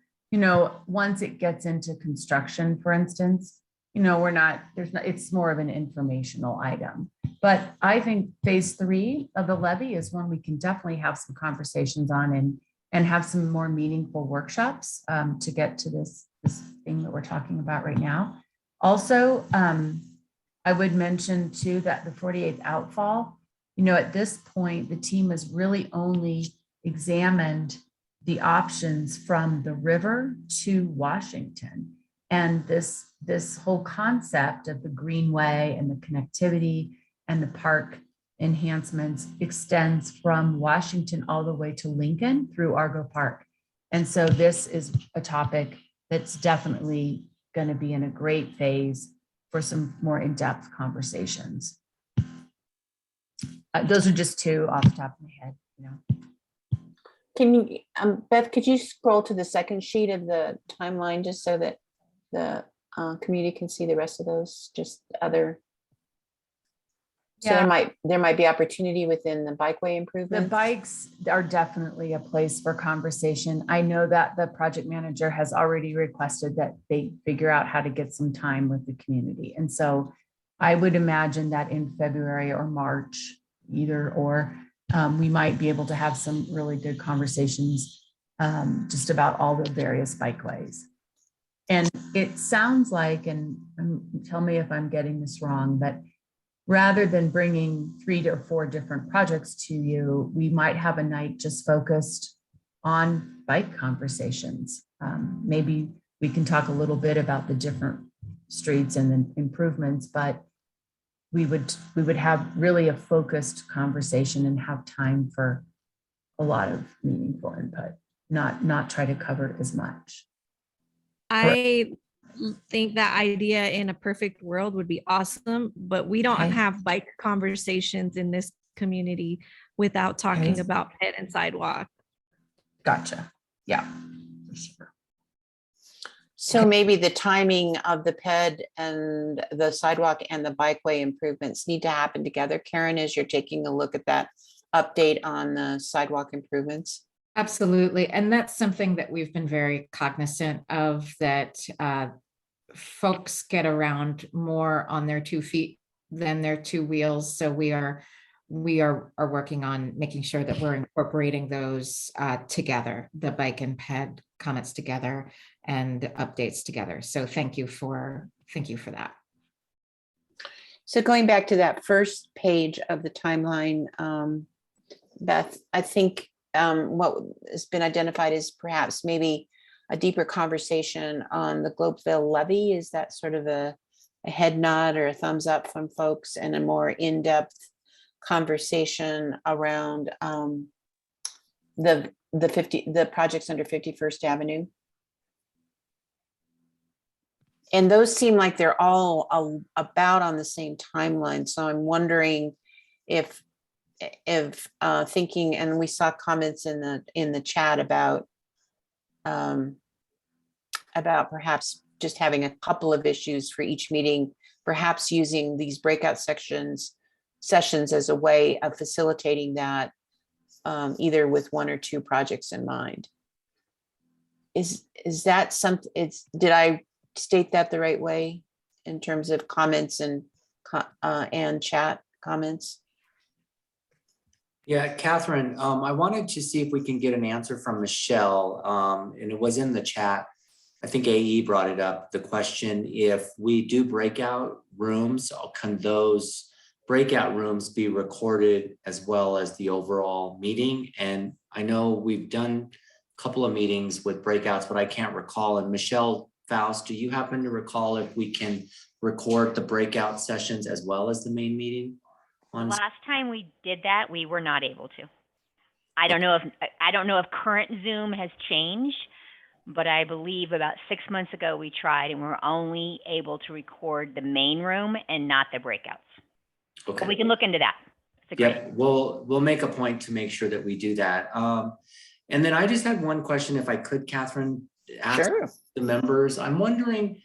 Speaker 4: once it gets into construction, for instance, it's more of an informational item. But I think phase 3 of the levy is one we can definitely have some conversations on and have some more meaningful workshops to get to this thing that we're talking about right now. Also, I would mention too that the 48th Outfall, at this point, the team has really only examined the options from the river to Washington. And this whole concept of the greenway and the connectivity and the park enhancements extends from Washington all the way to Lincoln through Argo Park. And so this is a topic that's definitely going to be in a great phase for some more in-depth conversations. Those are just two off the top of my head,
Speaker 3: Can you, Beth, could you scroll to the second sheet of the timeline just so that the community can see the rest of those, just other? So
Speaker 4: Yeah.
Speaker 3: there might be opportunity within the bikeway
Speaker 4: The
Speaker 3: improvements.
Speaker 4: bikes are definitely a place for conversation. I know that the project manager has already requested that they figure out how to get some time with the community. And so I would imagine that in February or March, either or, we might be able to have some really good conversations just about all the various bikeways. And it sounds like, and tell me if I'm getting this wrong, but rather than bringing 3 or 4 different projects to you, we might have a night just focused on bike conversations. Maybe we can talk a little bit about the different streets and the improvements, but we would have really a focused conversation and have time for a lot of meaningful input, not try to cover as much.
Speaker 11: I think that idea in a perfect world would be awesome, but we don't
Speaker 4: Okay.
Speaker 11: have bike conversations in this community without talking
Speaker 4: Okay.
Speaker 11: about ped and sidewalk.
Speaker 4: Gotcha. Yeah, for sure.
Speaker 3: So maybe the timing of the PED and the sidewalk and the bikeway improvements need to happen together. Karen, as you're taking a look at that update on the sidewalk improvements.
Speaker 5: Absolutely. And that's something that we've been very cognizant of, that folks get around more on their 2 feet than their 2 wheels. So we are working on making sure that we're incorporating those together, the bike and ped comments together and updates together. So thank you for that.
Speaker 3: So going back to that first page of the timeline, Beth, I think what has been identified is perhaps maybe a deeper conversation on the Globeville levy. Is that sort of a head nod or a thumbs up from folks, and a more in-depth conversation around the projects under 51st Avenue? And those seem like they're all about on the same timeline. So I'm wondering if thinking, and we saw comments in the chat about perhaps just having a couple of issues for each meeting, perhaps using these breakout sessions as a way of facilitating that, either with 1 or 2 projects in mind. Is that something? Did I state that the right way in terms of comments and chat comments?
Speaker 1: Yeah, Catherine, I wanted to see if we can get an answer from Michelle, and it was in the chat. I think AE brought it up, the question, if we do breakout rooms, can those breakout rooms be recorded as well as the overall meeting? And I know we've done couple of meetings with breakouts, but I can't recall. And Michelle Faust, do you happen to recall if we can record the breakout sessions as well as the main meeting?
Speaker 12: Last time we did that, we were not able to. I don't know if current Zoom has changed, but I believe about 6 months ago we tried and we were only able to record the main room and not the breakouts.
Speaker 1: Okay.
Speaker 12: But we can look into that.
Speaker 1: Yep, we'll make a point to make sure that we do that. And then I just had one question, if I could, Catherine, ask the members. I'm wondering,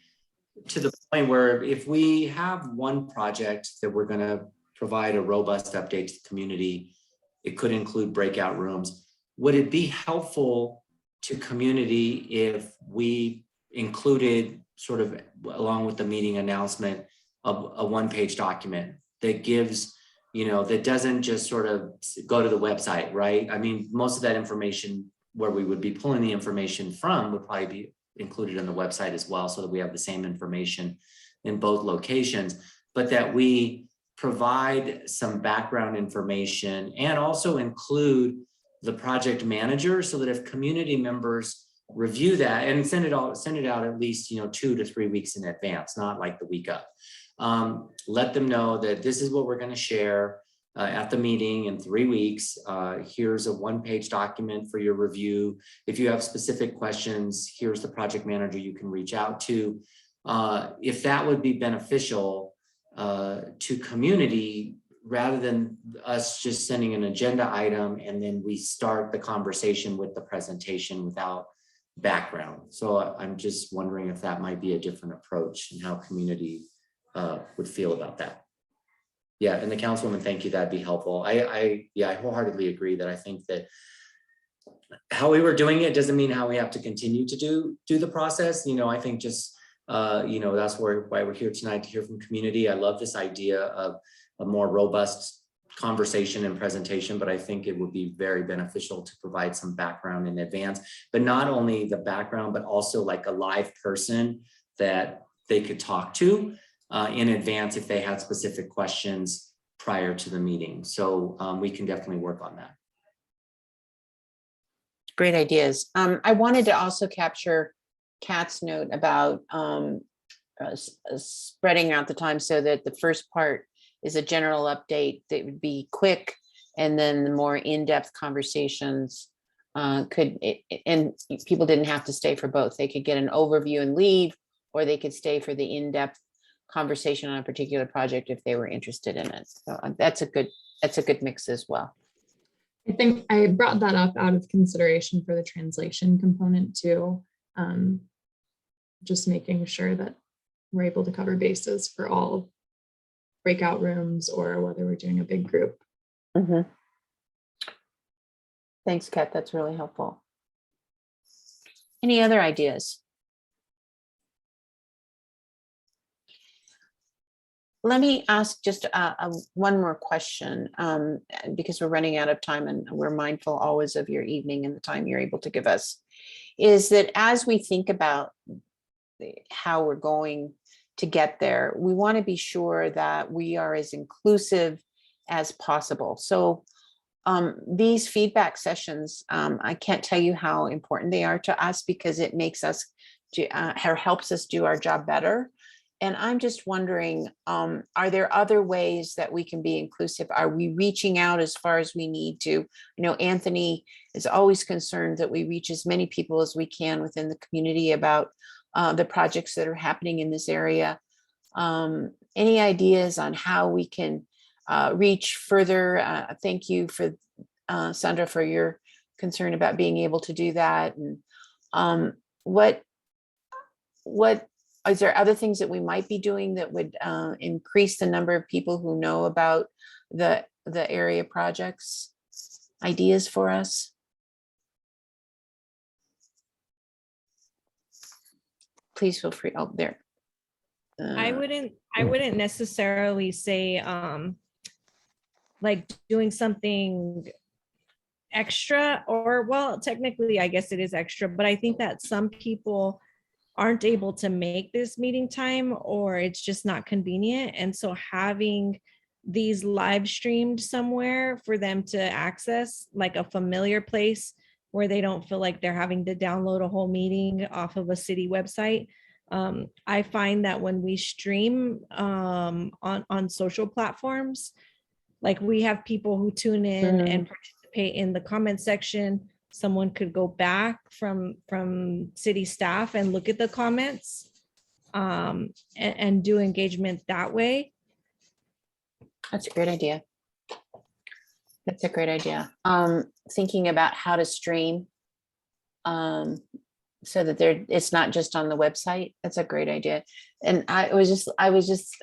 Speaker 1: to the point where if we have one project that we're going to provide a robust update to the community, it could include breakout rooms. Would it be helpful to community if we included, sort of along with the meeting announcement, of a one-page document that gives, that doesn't just sort of go to the website, right? I mean, most of that information where we would be pulling the information from would probably be included in the website as well, so that we have the same information in both locations, but that we provide some background information and also include the project manager, so that if community members review that and send it out at least 2 to 3 weeks in advance, not like the week up. Let them know that this is what we're going to share at the meeting in 3 weeks. Here's a one-page document for your review. If you have specific questions, here's the project manager you can reach out to. If that would be beneficial to community, rather than us just sending an agenda item and then we start the conversation with the presentation without background. So I'm just wondering if that might be a different approach and how community would feel about that. Yeah, and the councilwoman, thank you, that'd be helpful. I wholeheartly agree that I think that how we were doing it doesn't mean how we have to continue to do the process. I think just that's why we're here tonight, to hear from community. I love this idea of a more robust conversation and presentation, but I think it would be very beneficial to provide some background in advance, but not only the background, but also like a live person that they could talk to in advance if they had specific questions prior to the meeting. So we can definitely work on that.
Speaker 3: Great ideas. I wanted to also capture Kat's note about spreading out the time so that the first part is a general update that would be quick, and then the more in-depth conversations and people didn't have to stay for both. They could get an overview and leave, or they could stay for the in-depth conversation on a particular project if they were interested in it. So that's a good mix as well.
Speaker 13: I think I brought that up out of consideration for the translation component too. Just making sure that we're able to cover bases for all breakout rooms or whether we're doing a big group.
Speaker 3: Mm-hmm. Thanks, Kat. That's really helpful. Any other ideas? Let me ask just one more question, because we're running out of time and we're mindful always of your evening and the time you're able to give us. Is that as we think about how we're going to get there, we want to be sure that we are as inclusive as possible. So these feedback sessions, I can't tell you how important they are to us, because it makes us helps us do our job better. And I'm just wondering, are there other ways that we can be inclusive? Are we reaching out as far as we need to? Anthony is always concerned that we reach as many people as we can within the community about the projects that are happening in this area. Any ideas on how we can reach further? Thank you for Sandra for your concern about being able to do that. And what is there other things that we might be doing that would increase the number of people who know about the area projects? Ideas for us? Please feel free. Oh, there.
Speaker 11: I wouldn't necessarily say like doing something extra, or well, technically I guess it is extra, but I think that some people aren't able to make this meeting time, or it's just not convenient. And so having these live streamed somewhere for them to access, like a familiar place where they don't feel like they're having to download a whole meeting off of a city website. I find that when we stream on social platforms, like we have people who tune in and participate in the comment section. Someone could go back from city staff and look at the comments and do engagement that way.
Speaker 3: That's a great idea. That's a great idea. Thinking about how to stream so that it's not just on the website. That's a great idea. And I was just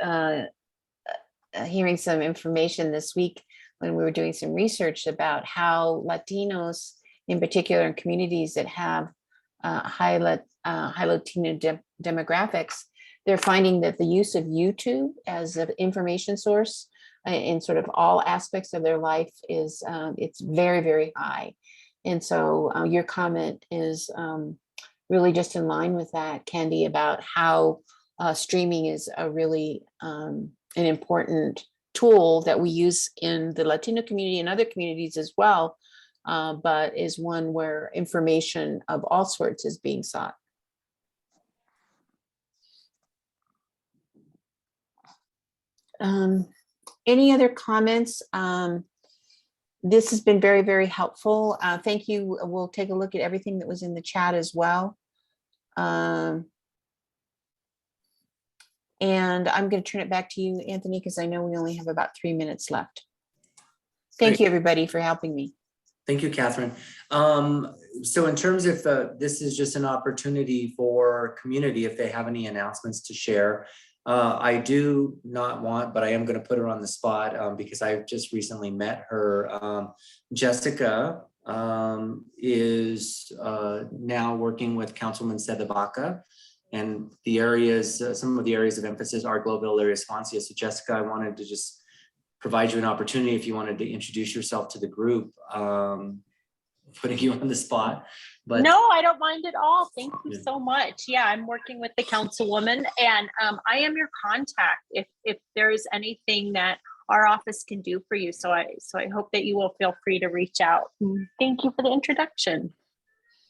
Speaker 3: hearing some information this week when we were doing some research about how Latinos, in particular in communities that have high Latino demographics, they're finding that the use of YouTube as an information source in sort of all aspects of their life is it's very, very high. And so your comment is really just in line with that, Candy, about how streaming is a really an important tool that we use in the Latino community and other communities as well, but is one where information of all sorts is being sought. Any other comments? This has been very, very helpful. Thank you. We'll take a look at everything that was in the chat as well. And I'm going to turn it back to you, Anthony, because I know we only have about 3 minutes left. Thank you, everybody, for helping me.
Speaker 1: Thank you, Catherine. So in terms of this is just an opportunity for community if they have any announcements to share. I do not want, but I am going to put her on the spot because I've just recently met her. Jessica is now working with Councilman Sedevaca, and the areas, some of the areas of emphasis are Global Area Swansea. So Jessica, I wanted to just provide you an opportunity if you wanted to introduce yourself to the group, putting you on the spot. But
Speaker 14: no, I don't mind at all. Thank you so much. Yeah, I'm working with the councilwoman, and I am your contact if there is anything that our office can do for you. So I hope that you will feel free to reach out. Thank you for the introduction.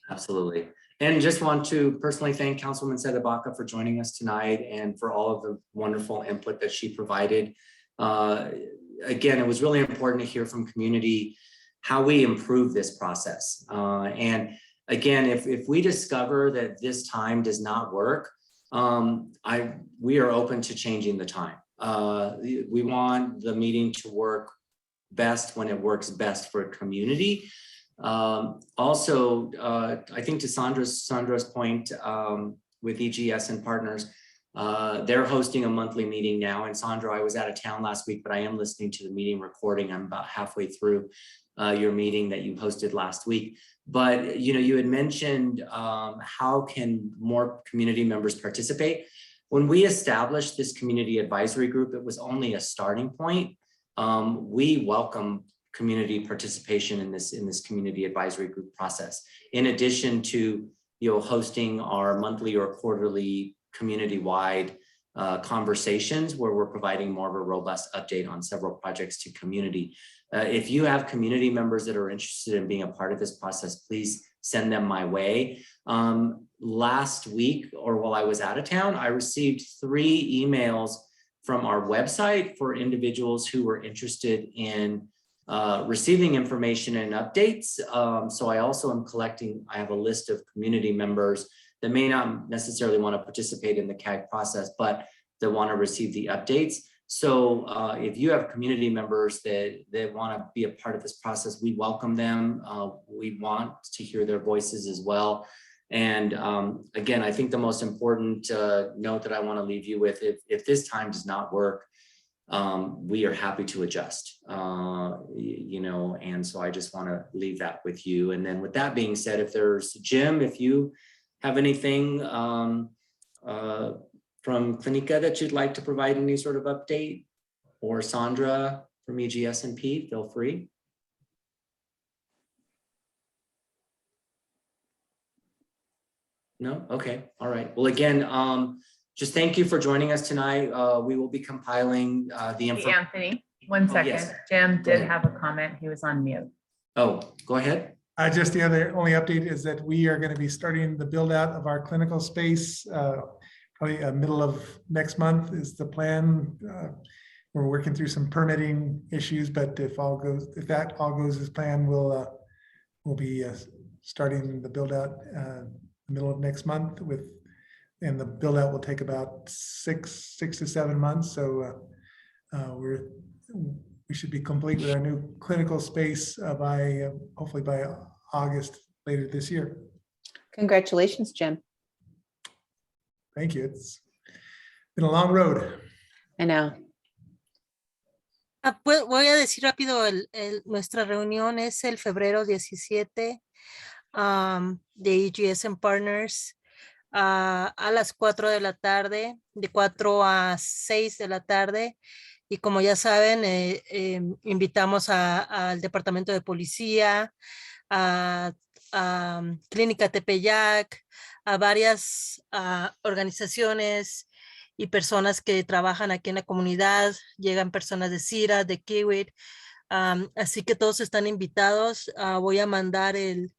Speaker 1: Absolutely. And just want to personally thank Councilwoman Sedevaca for joining us tonight and for all of the wonderful input that she provided. Again, it was really important to hear from community how we improve this process. And again, if we discover that this time does not work, we are open to changing the time. We want the meeting to work best when it works best for a community. Also, I think to Sandra's point with EGS and partners, they're hosting a monthly meeting now. And Sandra, I was out of town last week, but I am listening to the meeting recording. I'm about halfway through your meeting that you hosted last week. But you had mentioned how can more community members participate? When we established this community advisory group, it was only a starting point. We welcome community participation in this community advisory group process. In addition to hosting our monthly or quarterly community-wide conversations where we're providing more of a robust update on several projects to community. If you have community members that are interested in being a part of this process, please send them my way. Last week, or while I was out of town, I received 3 emails from our website for individuals who were interested in receiving information and updates. So I also am I have a list of community members that may not necessarily want to participate in the CAG process, but that want to receive the updates. So if you have community members that want to be a part of this process, we welcome them. We want to hear their voices as well. And again, I think the most important note that I want to leave you with, if this time does not work, we are happy to adjust, and so I just want to leave that with you. And then with that being said, if there's Jim, if you have anything from Clinica that you'd like to provide any sort of update, or Sandra from EGS&P, feel free. No? Okay. All right. Well, again, just thank you for joining us tonight. We will be compiling the information.
Speaker 4: Anthony, one second.
Speaker 1: Yes.
Speaker 4: Jim
Speaker 1: Go
Speaker 4: did
Speaker 1: ahead.
Speaker 4: have a comment. He was on mute.
Speaker 1: Oh, go ahead.
Speaker 10: Just the only update is that we are going to be starting the build out of our clinical space. Probably middle of next month is the plan. We're working through some permitting issues, but if that all goes as planned, we'll be starting the build out middle of next month and the build out will take about 6 to 7 months. So we should be complete with our new clinical space by hopefully by August later this year.
Speaker 3: Congratulations, Jim.
Speaker 10: Thank you. It's been a long road.
Speaker 3: I know.
Speaker 9: Voy a decir rápido, nuestra reunión es el febrero 17 de EGS and Partners a las 4 de la tarde, de 4 a 6 de la tarde. Y como ya saben, invitamos al Departamento de Policía, a Clínica Tepeyac, a varias organizaciones y personas que trabajan aquí en la comunidad. Llegan personas de CIRA, de Kiwit, así que todos están invitados. Voy a mandar el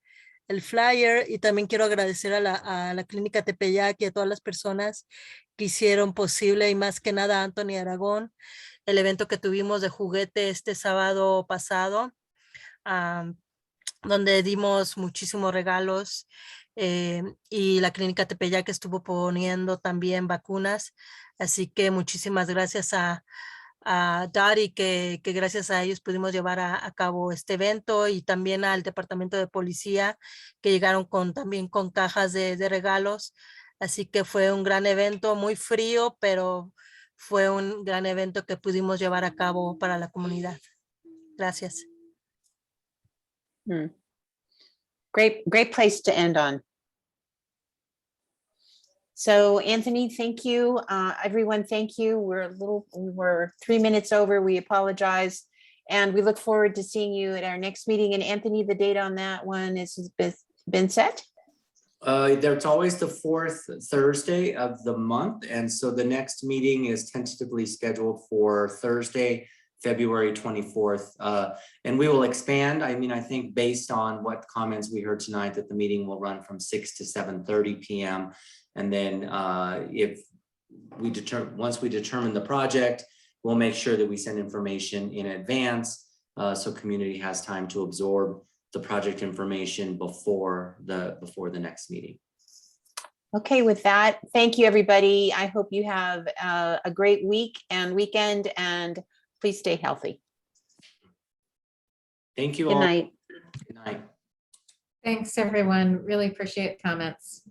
Speaker 9: flyer y también quiero agradecer a la Clínica Tepeyac y a todas las personas que hicieron posible, y más que nada a Anthony Aragón, el evento que tuvimos de juguete este sábado pasado, donde dimos muchísimos regalos, y la Clínica Tepeyac estuvo poniendo también vacunas. Así que muchísimas gracias a Dari, que gracias a ellos pudimos llevar a cabo este evento, y también al Departamento de Policía, que llegaron también con cajas de regalos. Así que fue un gran evento, muy frío, pero fue un gran evento que pudimos llevar a cabo para la comunidad. Gracias.
Speaker 3: Great place to end on. So Anthony, thank you. Everyone, thank you. We were 3 minutes over. We apologize. And we look forward to seeing you at our next meeting. And Anthony, the date on that one has been set?
Speaker 1: There's always the fourth Thursday of the month. And so the next meeting is tentatively scheduled for Thursday, February 24th. And we will expand. I mean, I think based on what comments we heard tonight, that the meeting will run from 6 to 7:30 p.m. And then once we determine the project, we'll make sure that we send information in advance so community has time to absorb the project information before the next meeting.
Speaker 3: Okay, with that, thank you, everybody. I hope you have a great week and weekend, and please stay healthy.
Speaker 1: Thank you
Speaker 3: Good
Speaker 1: all.
Speaker 3: night.
Speaker 1: Good night.
Speaker 5: Thanks, everyone. Really appreciate comments.